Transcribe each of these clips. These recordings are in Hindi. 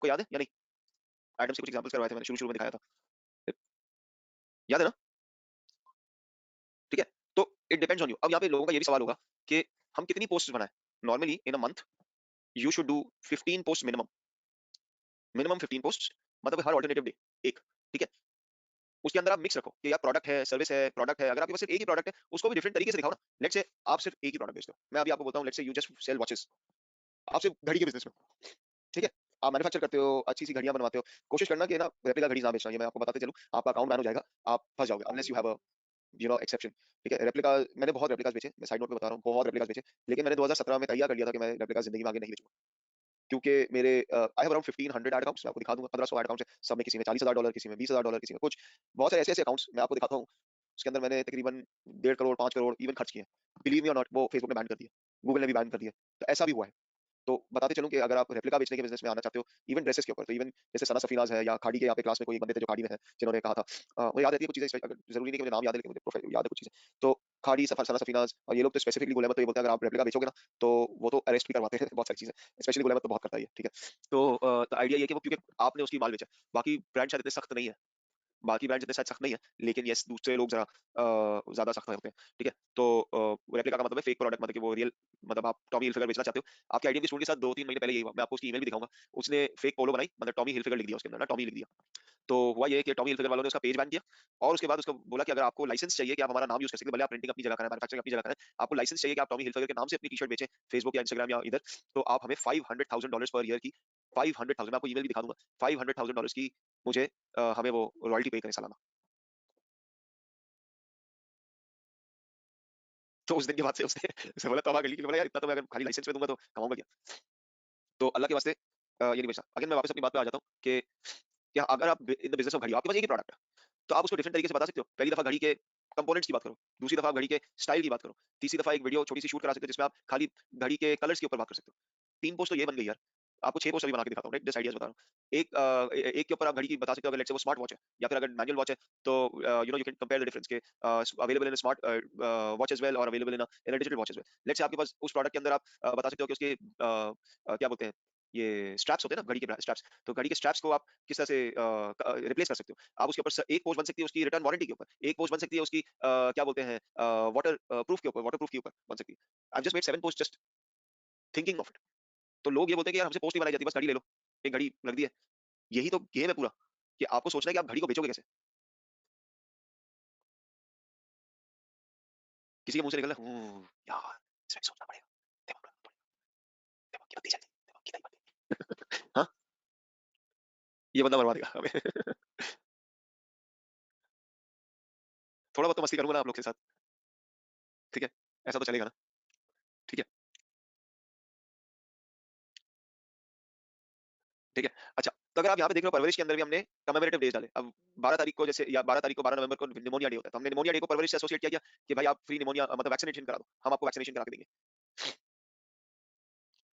आपको याद है या नहीं? आइटम्स के कुछ एग्जांपल्स करवाए थे मैंने, शुरू-शुरू में दिखाया था। याद है ना? ठीक है? तो इट डिपेंड्स ऑन यू। अब यहाँ पे लोगों का ये भी सवाल होगा कि हम कितनी पोस्ट्स बनाएँ? Normally in a month you should do 15 posts minimum. Minimum 15 posts, मतलब हर अल्टरनेटिव डे 1, ठीक है? उसके अंदर आप मिक्स रखो कि यार प्रोडक्ट है, सर्विस है, प्रोडक्ट है। अगर आपके पास सिर्फ एक ही प्रोडक्ट है, उसको भी डिफरेंट तरीके से दिखाओ ना। लेट्स से आप सिर्फ एक ही प्रोडक्ट बेचते हो। मैं अभी आपको बोलता हूँ, let's say you just sell watches. आप सिर्फ घड़ी के बिजनेस में हो, ठीक है? आप मैन्युफैक्चर करते हो, अच्छी-सी घड़ियाँ बनवाते हो। कोशिश करना कि ना रेप्लिका घड़ी ना बेचना। ये मैं आपको बताते चलूँ, आपका अकाउंट बैन हो जाएगा, आप फँस जाओगे unless you have a exception, ठीक है? रेप्लिका मैंने बहुत रेप्लिकास बेचे, मैं साइड नोट पे बता रहा हूँ, बहुत रेप्लिकास बेचे। लेकिन मैंने 2017 में तैयार कर लिया था कि मैं रेप्लिका ज़िंदगी में आगे नहीं बेचूँगा। क्योंकि मेरे I have around 1500 ad accounts, मैं आपको दिखा दूँगा, 1500 एड अकाउंट्स हैं। सब में किसी में $40,000, किसी में $20,000, किसी में कुछ। बहुत सारे ऐसे-ऐसे अकाउंट्स मैं आपको दिखाता हूँ, उसके अंदर मैंने तकरीबन 1.5 करोड़, 5 करोड़ इवन खर्च किए हैं। बिलीव मी और नॉट, वो फेसबुक ने बैन कर दिया, गूगल ने भी बैन कर दिया। तो ऐसा भी हुआ है। तो बताते चलूँ कि अगर आप रेप्लिका बेचने के बिज़नेस में आना चाहते हो, इवन ड्रेसेस के ऊपर, तो इवन जैसे सना सफीनाज़ है या खाड़ी के यहाँ पे क्लास में कोई बंदे थे जो खाड़ी में हैं, जिन्होंने कहा था मुझे याद रहती है कुछ चीज़ें, अगर ज़रूरी नहीं कि मुझे नाम याद है, लेकिन मुझे प्रोफाइल याद है कुछ चीज़ें। तो खाड़ी, सना सफीनाज़ और ये लोग तो स्पेसिफिकली गुलेमत तो ये बोलते हैं, अगर आप रेप्लिका बेचोगे ना, तो वो तो अरेस्ट भी करवाते हैं बहुत सारी चीज़ें। स्पेशली गुलेमत तो बहुत करता है ये, ठीक है? तो आइडिया ये है कि वो क्योंकि आपने उसकी माल बेचा है, बाकी ब्रांड शायद इतने सख्त नहीं है। बाकी ब्रांड्स इतने शायद सख्त नहीं है, लेकिन येस दूसरे लोग ज़रा ज़्यादा सख्त होते हैं, ठीक है? तो रेप्लिका का मतलब है फेक प्रोडक्ट, मतलब कि वो रियल, मतलब आप टॉमी हिलफिगर बेचना चाहते हो, आपके आईडिया की स्टोरी के साथ 2-3 महीने पहले यही हुआ, मैं आपको उसकी ईमेल भी दिखाऊँगा। उसने फेक पोलो बनाई, मतलब टॉमी हिलफिगर लिख दिया उसके अंदर ना, टॉमी लिख दिया। तो हुआ ये कि टॉमी हिलफिगर वालों ने उसका पेज बैन किया और उसके बाद उसको बोला कि अगर आपको लाइसेंस चाहिए कि आप हमारा नाम यूज़ कर सकते हैं, भले आप प्रिंटिंग अपनी जगह करें, मैन्युफैक्चरिंग अपनी जगह करें, आपको लाइसेंस चाहिए कि आप टॉमी हिलफिगर के नाम से अपनी टी-शर्ट बेचें, फेसबुक या इंस्टाग्राम या इधर, तो आप हमें $500,000 पर ईयर की, 500,000, मैं आपको ईमेल भी दिखा दूँगा, $500,000 की मुझे हमें वो रॉयल्टी पे करें सालाना। तो उस दिन के बाद से उसने उसने बोला तौबा कर ली, कि बोला यार इतना तो मैं अगर खाली लाइसेंस में दूँगा तो कमाऊँगा क्या? तो अल्लाह के वास्ते ये नहीं बेचना। अगेन मैं वापस अपनी बात पे आ जाता हूँ कि क्या अगर आप इन द बिज़नेस ऑफ घड़ी हो, आपके पास एक ही प्रोडक्ट है, तो आप उसको डिफरेंट तरीके से बता सकते हो। पहली दफ़ा घड़ी के कंपोनेंट्स की बात करो, दूसरी दफ़ा आप घड़ी के स्टाइल की बात करो, तीसरी दफ़ा एक वीडियो छोटी-सी शूट करा सकते हो जिसमें आप खाली घड़ी के कलर्स के ऊपर बात कर सकते हो। 3 पोस्ट तो ये बन गई यार। आपको 6 पोस्ट अभी बना के दिखाता हूँ, राइट? जस्ट आइडियाज़ बता रहा हूँ। एक के ऊपर आप घड़ी की बता सकते हो, अगर लेट्स से वो स्मार्ट वॉच है या फिर अगर मैनुअल वॉच है, तो you can compare the difference के available in a smart watch as well और available in a digital watch as well. Let's say आपके पास उस प्रोडक्ट के अंदर आप बता सकते हो कि उसके क्या बोलते हैं, ये स्ट्रैप्स होते हैं ना, घड़ी के स्ट्रैप्स, तो घड़ी के स्ट्रैप्स को आप किस तरह से रिप्लेस कर सकते हो। आप उसके ऊपर एक पोस्ट बन सकती है उसकी रिटर्न वारंटी के ऊपर, एक पोस्ट बन सकती है उसकी क्या बोलते हैं वाटर प्रूफ के ऊपर, वाटर प्रूफ के ऊपर बन सकती है। I just made 7 post just thinking of it. तो लोग ये बोलते हैं कि यार हमसे पोस्ट नहीं बनाई जाती, बस घड़ी ले लो, एक घड़ी रख दी है। यही तो गेम है पूरा, कि आपको सोचना है कि आप घड़ी को बेचोगे कैसे। किसी के मुंह से निकल रहा है यार इसमें सोचना पड़ेगा, दिमाग लगाना पड़ेगा, दिमाग की बत्ती जलती, दिमाग की नहीं बत्ती। हाँ, ये बंदा मरवा देगा हमें। थोड़ा बहुत तो मस्ती करूंगा ना आप लोग के साथ, ठीक है? ऐसा तो चलेगा ना, ठीक है? ठीक है? अच्छा, तो अगर आप यहाँ पे देख रहे हो परवरिश के अंदर भी हमने कमेमोरेटिव डेज़ डाले। अब 12 तारीख को, जैसे या 12 तारीख को, 12 नवंबर को निमोनिया डे होता है। तो हमने निमोनिया डे को परवरिश से एसोसिएट किया कि भाई आप फ्री निमोनिया मतलब वैक्सीनेशन करा दो। हम आपको वैक्सीनेशन करा के देंगे।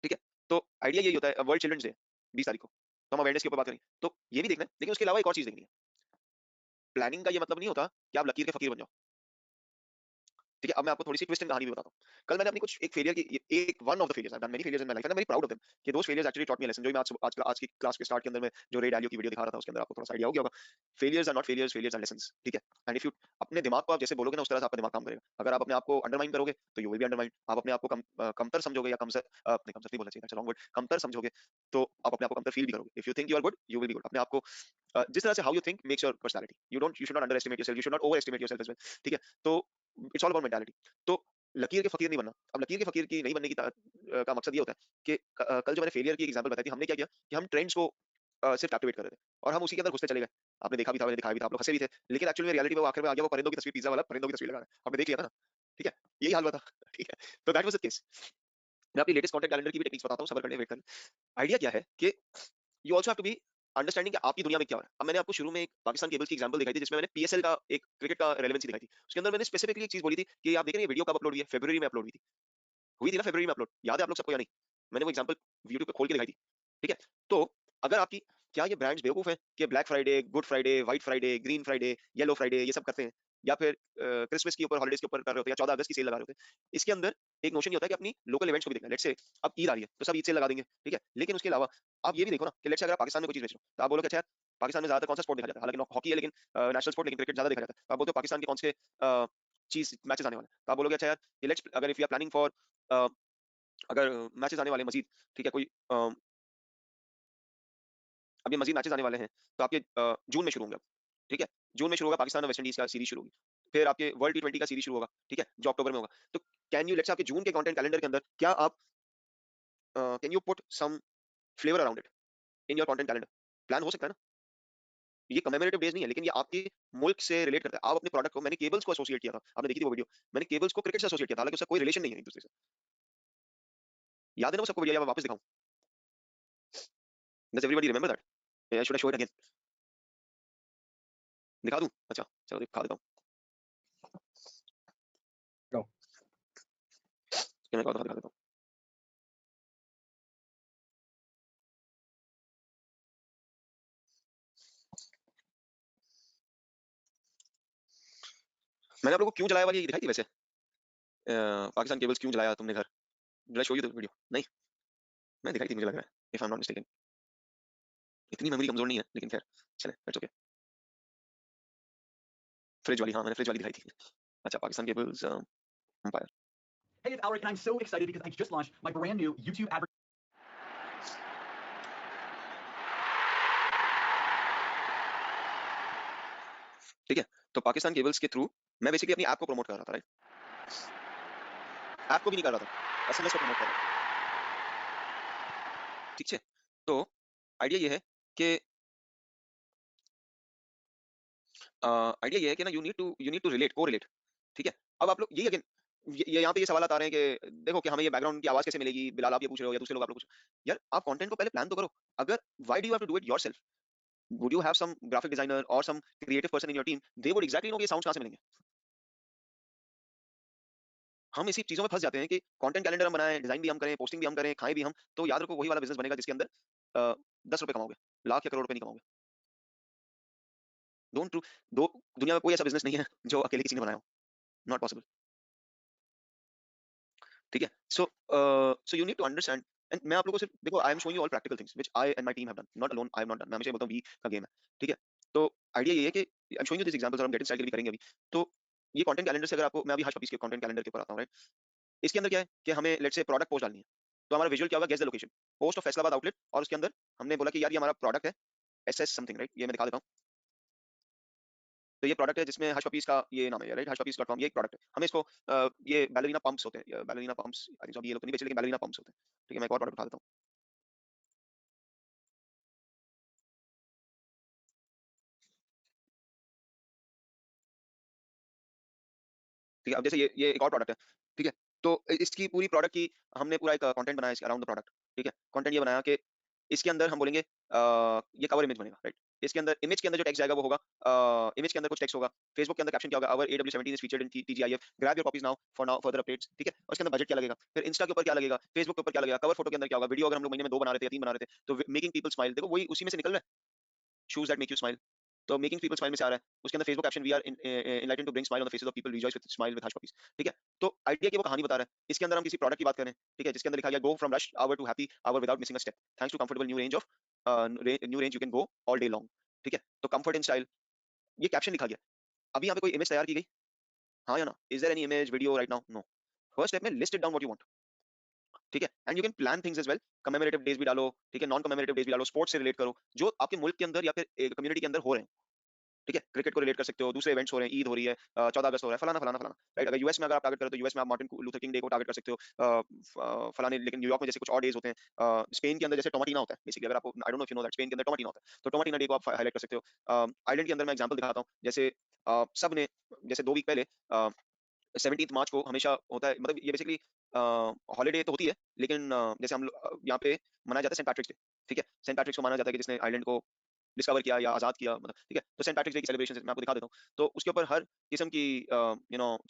ठीक है? तो आइडिया यही होता है, वर्ल्ड चिल्ड्रन्स डे 20 तारीख को। तो हम अवेयरनेस के ऊपर बात करेंगे। तो ये भी देखना है, लेकिन उसके अलावा एक और चीज़ देखनी है। प्लानिंग का ये मतलब नहीं होता कि आप लकीर के फ़कीर बन जाओ। ठीक है, अब मैं आपको थोड़ी-सी ट्विस्ट एंड कहानी भी बताता हूँ। कल मैंने अपनी कुछ एक फेलियर की, एक one of the failures, I have done many failures in my life and I am very proud of them, कि those failures actually taught me a lesson, जो मैं आज की क्लास के स्टार्ट के अंदर में जो रे डालियो की वीडियो दिखा रहा था, उसके अंदर आपको थोड़ा-सा आइडिया हो गया होगा। Failures are not failures, failures are lessons, ठीक है? एंड इफ यू अपने दिमाग को आप जैसे बोलोगे ना, उस तरह से आपका दिमाग काम करेगा। अगर आप अपने आप को अंडरमाइन करोगे, तो यू विल बी अंडरमाइंड। आप अपने आप को कमतर समझोगे या नहीं, कमतर नहीं बोलना चाहिए, दैट्स अ रॉन्ग वर्ड, कमतर समझोगे, तो आप अपने आप को कमतर फील भी करोगे। If you think you are good, you will be good. अपने आप को जिस तरह से how you think makes your personality. You should not underestimate yourself, you should not overestimate yourself as well, ठीक है? तो इट्स ऑल अबाउट मेंटालिटी। तो लकीर के फ़कीर नहीं बनना। अब लकीर के फ़कीर की नहीं बनने की का मकसद ये होता है कि कल जो मैंने फेलियर की एग्ज़ाम्पल बताई थी, हमने क्या किया कि हम ट्रेंड्स को सिर्फ़ कैप्टिवेट कर रहे थे और हम उसी के अंदर घुसते चले गए। आपने देखा भी था, मैंने दिखाया भी था, आप लोग हँसे भी थे। लेकिन एक्चुअल में रियलिटी में वो आखिर में आ गया, वो परिंदों की तस्वीर, पिज़्ज़ा वाला परिंदों की तस्वीर लगा रहा है। आपने देख लिया था ना? ठीक है? यही हाल हुआ था। ठीक है? तो दैट वाज़ द केस। मैं अपनी लेटेस्ट कंटेंट कैलेंडर की भी टेक्निक्स बताता हूँ, सब्र करें, वेट करें। आइडिया क्या है कि you also have to be understanding कि आपकी दुनिया में क्या हो रहा है। अब मैंने आपको शुरू में एक पाकिस्तान केबल्स की एग्जांपल दिखाई थी, जिसमें मैंने पीएसएल का एक क्रिकेट का रेलेवेंसी दिखाई थी। उसके अंदर मैंने स्पेसिफिकली एक चीज़ बोली थी कि आप देख रहे हैं ये वीडियो कब अपलोड हुई है? फरवरी में अपलोड हुई थी। हुई थी ना फरवरी में अपलोड? याद है आप लोग सबको या नहीं? मैंने वो एग्जांपल यूट्यूब पे खोल के दिखाई थी। ठीक है? तो अगर आपकी, क्या ये ब्रांड्स बेवकूफ हैं कि black Friday, good Friday, white Friday, green Friday, yellow Friday ये सब करते हैं? या फिर क्रिसमस के ऊपर, हॉलिडेज के ऊपर कर रहे होते हैं, या 14 अगस्त की सेल लगा रहे होते हैं। इसके अंदर एक नोशन ये होता है कि अपनी लोकल इवेंट्स को भी देखना है। लेट्स से अब ईद आ रही है, तो सब ईद सेल लगा देंगे, ठीक है? लेकिन उसके अलावा आप ये भी देखो ना कि लेट्स से अगर आप पाकिस्तान में कोई चीज़ बेच रहे हो, तो आप बोलोगे अच्छा यार, पाकिस्तान में ज़्यादातर कौन सा स्पोर्ट देखा जाता है? हालाँकि हॉकी है, लेकिन नेशनल स्पोर्ट, लेकिन क्रिकेट ज़्यादा देखा जाता है। तो आप बोलते हो पाकिस्तान के कौन से चीज़ मैचेज़ आने वाले हैं? तो आप बोलोगे अच्छा यार, ये लेट्स अगर if you are planning for a, अगर मैचेज़ आने वाले हैं मज़ीद, ठीक है? कोई अब ये मज़ीद मैचेज़ आने वाले हैं, तो आपके जून में शुरू होंगे अब, ठीक है? जून में शुरू होगा, पाकिस्तान और वेस्ट इंडीज़ का सीरीज़ शुरू होगी। फिर आपके वर्ल्ड टी20 का सीरीज़ शुरू होगा, ठीक है? जो अक्टूबर में होगा। तो कैन यू लेट्स से आपके जून के कंटेंट कैलेंडर के अंदर क्या आप can you put some flavour around it in your content calendar? Plan हो सकता है ना? ये कमेमोरेटिव डेज़ नहीं है, लेकिन ये आपके मुल्क से रिलेट करता है। आप अपने प्रोडक्ट को, मैंने केबल्स को एसोसिएट किया था, आपने देखी थी वो वीडियो। मैंने केबल्स को क्रिकेट से एसोसिएट किया था, हालाँकि उसका कोई रिलेशन नहीं है एक-दूसरे से। याद है ना वो सबको वीडियो, या मैं वापस दिखाऊँ? Does everybody remember that? या should I show it again? दिखा दूँ? अच्छा, चलो दिखा देता हूँ। नो। ये मैं दिखा देता हूँ। मैंने आप लोगों को क्यों जलाया वाली ये दिखाई थी वैसे? पाकिस्तान केबल्स क्यों जलाया तुमने घर? Did I show you the video? नहीं? मैंने दिखाई थी मुझे लग रहा है, if I am not mistaken. इतनी मेमोरी कमज़ोर नहीं है, लेकिन ख़ैर चलें, दैट्स ओके। फ्रिज वाली, हाँ, मैंने फ्रिज वाली दिखाई थी। अच्छा, Pakistan cables empire. Hey, it's Alric, and I'm so excited because I just launched my brand new YouTube advertising. ठीक है? तो पाकिस्तान केबल्स के थ्रू मैं बेसिकली अपनी ऐप को प्रमोट कर रहा था, राइट? ऐप को भी नहीं कर रहा था, एसएमएस को प्रमोट कर रहा था। ठीक है? तो आइडिया ये है कि आइडिया ये है कि ना you need to relate, correlate, ठीक है? अब आप लोग यही अगेन, ये यहाँ पे ये सवाल आ रहे हैं कि देखो कि हमें ये बैकग्राउंड की आवाज़ कैसे मिलेगी? बिलाल आप ये पूछ रहे हो, या दूसरे लोग आप लोग पूछ रहे हो। यार आप कंटेंट को पहले प्लान तो करो। अगर why do you have to do it yourself? Would you have some graphic designer और some creative person in your team, they would exactly know कि ये साउंड्स कहाँ से मिलेंगे। हम इसी चीज़ों में फँस जाते हैं कि कंटेंट कैलेंडर हम बनाएँ, डिजाइन भी हम करें, पोस्टिंग भी हम करें, खाएँ भी हम, तो याद रखो वही वाला बिज़नेस बनेगा जिसके अंदर ₹10 कमाओगे, लाख या करोड़ रुपए नहीं कमाओगे। डोंट ट्रू दो दुनिया में कोई ऐसा बिज़नेस नहीं है जो अकेले किसी ने बनाया हो, नॉट पॉसिबल। ठीक है? So you need to understand, and मैं आप लोगों को सिर्फ देखो, I am showing you all practical things which I and my team have done, not alone, I have not done. मैं हमेशा बोलता हूँ वी का गेम है, ठीक है? तो आइडिया ये है कि आई am showing you this examples, और हम गेटिंग स्टार्टेड भी करेंगे अभी। तो ये कंटेंट कैलेंडर से अगर आपको, मैं अभी हश पपीज़ के कंटेंट कैलेंडर के ऊपर आता हूँ, राइट? इसके अंदर क्या है कि हमें लेट्स से प्रोडक्ट पोस्ट डालनी है। तो हमारा विजुअल क्या होगा? Guess the location, post of Faisalabad outlet, और उसके अंदर हमने बोला कि यार ये हमारा प्रोडक्ट है, एसएस समथिंग, राइट? ये मैं दिखा देता हूँ। तो ये प्रोडक्ट है जिसमें हश पपीज़ का ये नाम है, राइट? hashpuppies.com, ये एक प्रोडक्ट है। हमें इसको ये बैलरीना पंप्स होते हैं, बैलरीना पंप्स, आई थिंक, अभी ये लोग तो नहीं बेचे, लेकिन बैलरीना पंप्स होते हैं। ठीक है? मैं एक और प्रोडक्ट उठा देता हूँ। ठीक है? अब जैसे ये एक और प्रोडक्ट है, ठीक है? तो इसकी पूरी प्रोडक्ट की हमने पूरा एक कंटेंट बनाया इसके अराउंड द प्रोडक्ट, ठीक है? कंटेंट ये बनाया कि इसके अंदर हम बोलेंगे ये कवर इमेज बनेगा, राइट? इसके अंदर इमेज के अंदर जो टेक्स्ट जाएगा वो होगा, इमेज के अंदर कुछ टेक्स्ट होगा, फेसबुक के अंदर कैप्शन क्या होगा, our AW17 is featured in TGIF, grab your copies now for further updates, ठीक है? और इसके अंदर बजट क्या लगेगा, फिर इंस्टा के ऊपर क्या लगेगा, फेसबुक के ऊपर क्या लगेगा, कवर फोटो के अंदर क्या होगा, वीडियो अगर हम लोग महीने में 2 बना रहे थे या 3 बना रहे थे, तो मेकिंग पीपल स्माइल, देखो वही उसी में से निकल रहा है, shoes that make you smile. तो मेकिंग पीपल स्माइल में से आ रहा है। उसके अंदर Facebook caption, we are enlightened to bring smile on the faces of people, rejoice with smile with Hush Puppies, ठीक है? तो आइडिया की वो कहानी बता रहा है। इसके अंदर हम किसी प्रोडक्ट की बात करें, ठीक है? जिसके अंदर लिखा गया go from rush hour to happy hour without missing a step, thanks to comfortable new range of new range you can go all day long, ठीक है? तो कंफर्ट इन स्टाइल, ये कैप्शन लिखा गया। अभी यहाँ पे कोई इमेज तैयार की गई? हाँ या ना? Is there any image, video right now? No. First step में list it down what you want, ठीक है? And you can plan things as well, commemorative days भी डालो, ठीक है? नॉन कमेमोरेटिव डेज़ भी डालो, स्पोर्ट्स से रिलेट करो, जो आपके मुल्क के अंदर या फिर कम्युनिटी के अंदर हो रहे हैं। ठीक है? क्रिकेट को रिलेट कर सकते हो, दूसरे इवेंट्स हो रहे हैं, ईद हो रही है, 14 अगस्त हो रहा है, फलाना, फलाना, फलाना, राइट? अगर यूएस में अगर आप टारगेट करो, तो यूएस में आप मार्टिन लूथर किंग डे को टारगेट कर सकते हो। फलाने, लेकिन न्यूयॉर्क में जैसे कुछ और डेज़ होते हैं। स्पेन के अंदर जैसे टोमाटीना होता है, बेसिकली अगर आपको, I don't know if you know that, Spain के अंदर टोमाटीना होता है, तो टोमाटीना डे को आप हाइलाइट कर सकते हो। आयरलैंड के अंदर मैं एग्जांपल दिखाता हूँ, जैसे सब ने, जैसे 2 वीक पहले 17th मार्च को हमेशा होता है, मतलब ये बेसिकली हॉलिडे तो होती है, लेकिन जैसे हम यहाँ पे मनाया जाता है सेंट पैट्रिक्स डे, ठीक है? सेंट पैट्रिक्स को माना जाता है कि जिसने आयरलैंड को डिस्कवर किया या आज़ाद किया, मतलब ठीक है? तो सेंट पैट्रिक्स डे की सेलिब्रेशन मैं आपको दिखा देता हूँ। तो उसके ऊपर हर किस्म की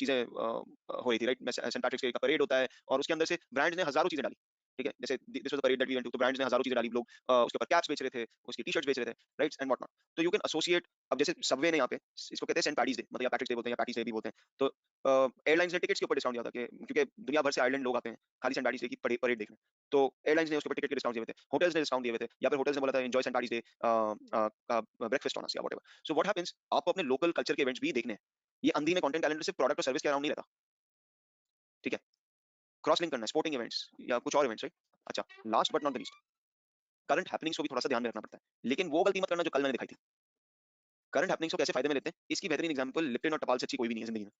चीज़ें हो रही थी, राइट? मैं सेंट पैट्रिक्स डे का परेड होता है, और उसके अंदर से ब्रांड्स ने हज़ारों चीज़ें डाली, ठीक है? जैसे this was the parade that we went to, तो ब्रांड्स ने हज़ारों चीज़ें डाली, लोग उसके ऊपर कैप्स बेच रहे थे, उसकी टी-शर्ट्स बेच रहे थे, राइट्स एंड व्हाट नॉट। तो यू कैन एसोसिएट, अब जैसे सबवे ने यहाँ पे इसको कहते हैं सेंट पैटीज डे, मतलब या पैट्रिक्स डे बोलते हैं या पैटीज डे भी बोलते हैं। तो एयरलाइंस ने टिकट्स के ऊपर डिस्काउंट दिया था कि क्योंकि दुनिया भर से आयरलैंड लोग आते हैं खाली सेंट पैटीज डे की परेड देखने। तो एयरलाइंस ने उसके ऊपर टिकट के डिस्काउंट दिए हुए थे, होटल्स ने डिस्काउंट दिए हुए थे, या फिर होटल्स ने बोला था एन्जॉय सेंट पैटीज डे का ब्रेकफास्ट ऑन अस या व्हाटएवर। सो व्हाट हैपेंस, आपको अपने लोकल कल्चर के इवेंट्स भी देखने हैं। ये अंधी में कंटेंट कैलेंडर सिर्फ प्रोडक्ट और सर्विस के अराउंड नहीं रहता, ठीक है? क्रॉस लिंक करना है, स्पोर्टिंग इवेंट्स या कुछ और इवेंट्स, राइट? अच्छा, last but not the least, current happenings को भी थोड़ा सा ध्यान में रखना पड़ता है, लेकिन वो गलती मत करना जो कल मैंने दिखाई थी। करंट हैपनिंग्स को कैसे फायदे में लेते हैं, इसकी बेहतरीन एग्जांपल लिप्टन और टपाल से अच्छी कोई भी नहीं है जिंदगी में।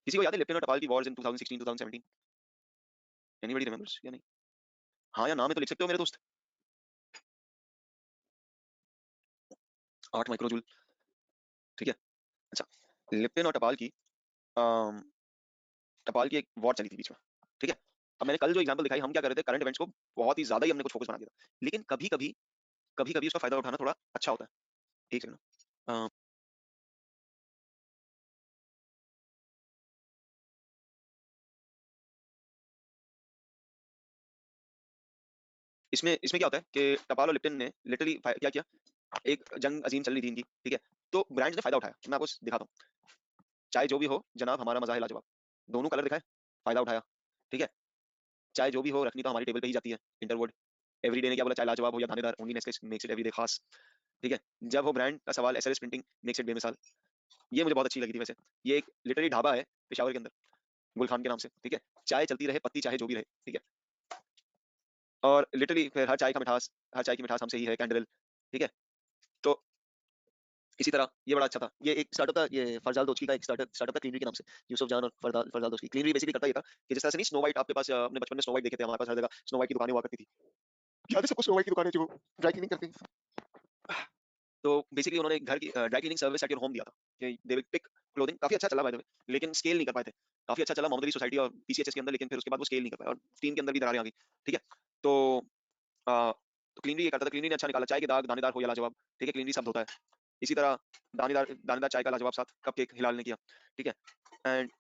किसी को याद है लिप्टन और टपाल की वॉर्स इन 2016 2017? एनीबॉडी रिमेंबर्स या नहीं? हाँ या ना में तो लिख सकते हो मेरे दोस्त। 8 माइक्रोजूल, ठीक है? अच्छा, लिप्टन और अम, टपाल की एक वॉर चली थी बीच में, ठीक है? अब मैंने कल जो एग्जांपल दिखाई, हम क्या कर रहे थे, करंट इवेंट्स को बहुत ही ज्यादा ही हमने कुछ फोकस बना दिया था, लेकिन कभी कभी उसका फायदा उठाना थोड़ा अच्छा होता है। एक सेकंड, इसमें इसमें क्या होता है कि टपाल और लिप्टन ने लिटरली क्या किया, एक जंग अजीम चल रही थी इनकी, ठीक है? तो ब्रांड्स ने फायदा उठाया, मैं आपको दिखाता हूँ। चाहे जो भी हो जनाब, हमारा मजा है लाजवाब, दोनों कलर दिखाए, फायदा उठाया, ठीक है? चाहे जो भी हो, रखनी तो हमारी टेबल पे ही जाती है, इंटरवर्ड। एवरीडे ने क्या बोला, चाहे लाजवाब हो या दानेदार, only Nestle makes it everyday खास, ठीक है? जब हो ब्रांड का सवाल, एसएलएस प्रिंटिंग मेक्स इट बेमिसाल। ये मुझे बहुत अच्छी लगी थी वैसे। ये एक लिटरली ढाबा है पेशावर के अंदर, गुल खान के नाम से, ठीक है? चाय चलती रहे, पत्ती चाहे जो भी रहे, ठीक है? और लिटरली फिर हर चाय की मिठास हमसे ही है, कैंडल, ठीक है? तो इसी तरह ये बड़ा अच्छा था, ये एक स्टार्टअप था, ये फरजाल दोस्ती का एक स्टार्टअप था क्लीनरी के नाम से, यूसुफ जान और फरजाल फरजाल दोस्ती। क्लीनरी बेसिकली करता ये था कि जिस तरह से नहीं स्नो व्हाइट आपके पास, अपने बचपन में स्नो व्हाइट देखे थे, हमारे पास हर जगह स्नो व्हाइट की दुकानें हुआ करती थी, याद है सबको स्नो व्हाइट की दुकानें जो ड्राई क्लीनिंग करती हैं? तो बेसिकली उन्होंने घर की dry cleaning service at your home दिया था कि दे विल पिक क्लोथिंग, काफी अच्छा चला बाय द वे, लेकिन स्केल नहीं कर पाए थे। काफी अच्छा चला मोहम्मद अली सोसाइटी और पीसीएचएस के अंदर, लेकिन फिर उसके बाद वो स्केल नहीं कर पाए और टीम के अंदर भी दरारें आ गई, ठीक है? तो तो क्लीनरी ये करता था, क्लीनरी ने अच्छा निकाला, चाय के दाग दानेदार हो या लाजवाब, ठीक है? क्लीनरी शब्द होता है। इसी तरह दानेदार दानेदार चाय का लाजवाब साथ कपकेक हिलाल ने किया, ठीक है? एंड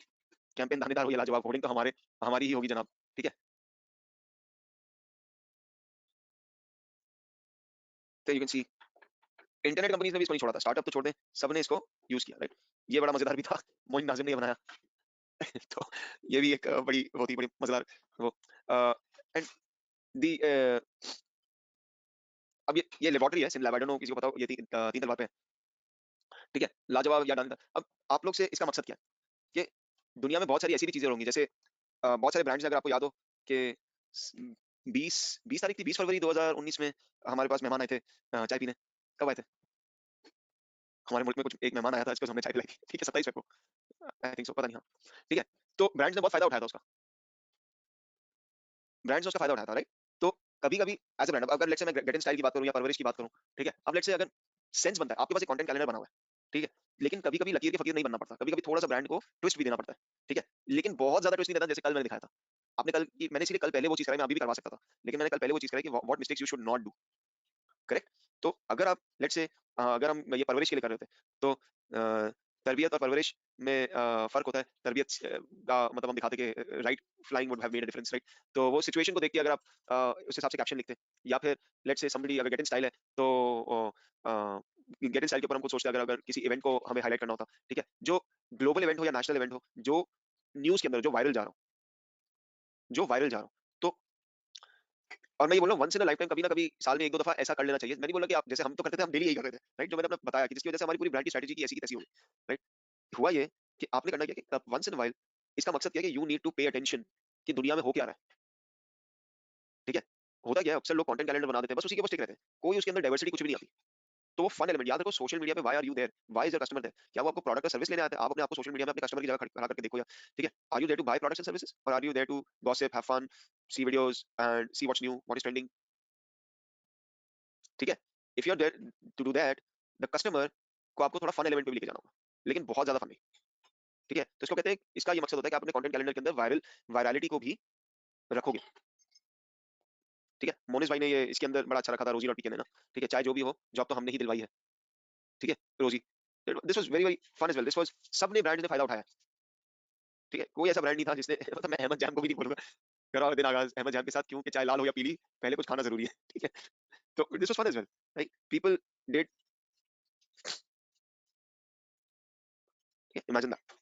कैंपेन दानेदार हो या लाजवाब, होर्डिंग तो हमारी ही होगी जनाब, ठीक है? तो you can see internet companies ने भी इसको नहीं छोड़ा था, स्टार्टअप तो छोड़ दें, सबने इसको यूज किया, राइट? ये बड़ा मजेदार भी था, मोइन नाजिम ने ये बनाया। तो ये भी एक बड़ी बहुत ही बड़ी मजेदार वो, एंड दी अब ये लेबोरेटरी है, SIM lab, I don't know किसी को पता हो, ये तीन तलवार पे है, ठीक है? लाजवाब या दानेदार। अब आप लोग से इसका मकसद क्या है? कि दुनिया में बहुत सारी ऐसी भी चीजें होंगी, जैसे बहुत सारे ब्रांड्स, अगर आपको याद हो कि 20 तारीख थी, 20 फरवरी 2019 में हमारे पास मेहमान आए थे चाय पीने। कब आए थे? हमारे मुल्क में कुछ एक मेहमान आया था, इसको हमने चाय पिलाई थी, ठीक है? 27 को, आई थिंक सो, पता नहीं, हाँ, ठीक है? तो ब्रांड्स ने बहुत फायदा उठाया था उसका, ब्रांड्स ने उसका फायदा उठाया था, राइट? तो कभी कभी एज ए ब्रांड, अगर लेट्स से मैं गेट इन स्टाइल की बात करूं या परवरिश की बात करूं, ठीक है? अब लेट्स से अगर सेंस बनता है, आपके पास एक कंटेंट कैलेंडर बना हुआ है, ठीक है? लेकिन कभी कभी लकीर के फकीर नहीं बनना पड़ता, कभी कभी थोड़ा सा ब्रांड को ट्विस्ट भी देना पड़ता है, ठीक है? लेकिन बहुत ज्यादा ट्विस्ट नहीं देना, जैसे कल मैंने दिखाया था। आपने कल की, मैंने इसीलिए कल पहले वो चीज कराई, मैं अभी भी करवा सकता था, लेकिन मैंने कल पहले वो चीज कराई कि what mistakes you should not do, correct? तो अगर आप लेट्स से अगर हम ये परवरिश के लिए कर रहे थे, तो तरबियत और परवरिश में फर्क होता है। तरबियत का मतलब हम दिखाते कि right flying would have made a difference, right? तो वो सिचुएशन को देख के अगर आप उस हिसाब से कैप्शन लिखते, या फिर लेट्स से समबडी अगर गेट इन स्टाइल है, तो गेट इन स्टाइल के ऊपर हम कुछ सोचते, अगर अगर किसी इवेंट को हमें हाईलाइट करना होता, ठीक है? जो ग्लोबल इवेंट हो या नेशनल इवेंट हो, जो न्यूज के अंदर जो वायरल जा रहा हो, जो वायरल जा रहा हो, तो और मैं ये बोल रहा हूँ once in a lifetime, कभी ना कभी साल में एक दो दफा ऐसा कर लेना चाहिए। मैंने नहीं बोला कि आप जैसे हम तो करते थे, हम डेली यही कर रहे थे, राइट? जो मैंने अपना बताया कि जिसकी वजह से हमारी पूरी ब्रांड की स्ट्रेटजी की ऐसी की तैसी हो गई, राइट? हुआ ये कि आपने करना क्या कि वंस इन वाइल, इसका मकसद क्या है कि you need to pay attention कि दुनिया में हो क्या रहा है, ठीक है? होता क्या है, अक्सर लोग कंटेंट कैलेंडर बना देते हैं, बस उसी के बस टिक रहते हैं, कोई उसके अंदर डाइवर्सिटी कुछ भी नहीं आती। तो वो फन एलिमेंट याद रखो, सोशल मीडिया पे why are you there, why is your customer there? क्या वो आपको प्रोडक्ट और सर्विस लेने आते हैं? आप अपने आप को सोशल मीडिया में अपने कस्टमर की जगह खड़ा करके देखो, या ठीक है, are you there to buy products and services, और are you there to gossip, have fun, see videos and see what's new, what is trending, ठीक है? If you are there to do that, the customer को आपको थोड़ा फन एलिमेंट पे भी लेके जाना होगा, लेकिन बहुत ज्यादा फन नहीं, ठीक है? तो इसको कहते हैं, इसका ये मकसद होता है कि आप अपने कंटेंट कैलेंडर के अंदर वायरलिटी को भी रखोगे, ठीक है? मोनिस भाई ने ये इसके अंदर बड़ा अच्छा रखा था, रोजी और पीके ने ना, ठीक है? चाहे जो भी हो, जॉब तो हमने ही दिलवाई है, ठीक है? Rosie, this was very very fun as well, this was, सबने ब्रांड ने फायदा उठाया, ठीक है? कोई ऐसा ब्रांड नहीं था जिसने मतलब मैं अहमद जान को भी नहीं बोलूंगा, घर वाला दिन आगाज अहमद जान के साथ क्यों कि चाहे लाल हो या पीली पहले कुछ खाना जरूरी है। ठीक है, तो this was fun as well, like people did, imagine that.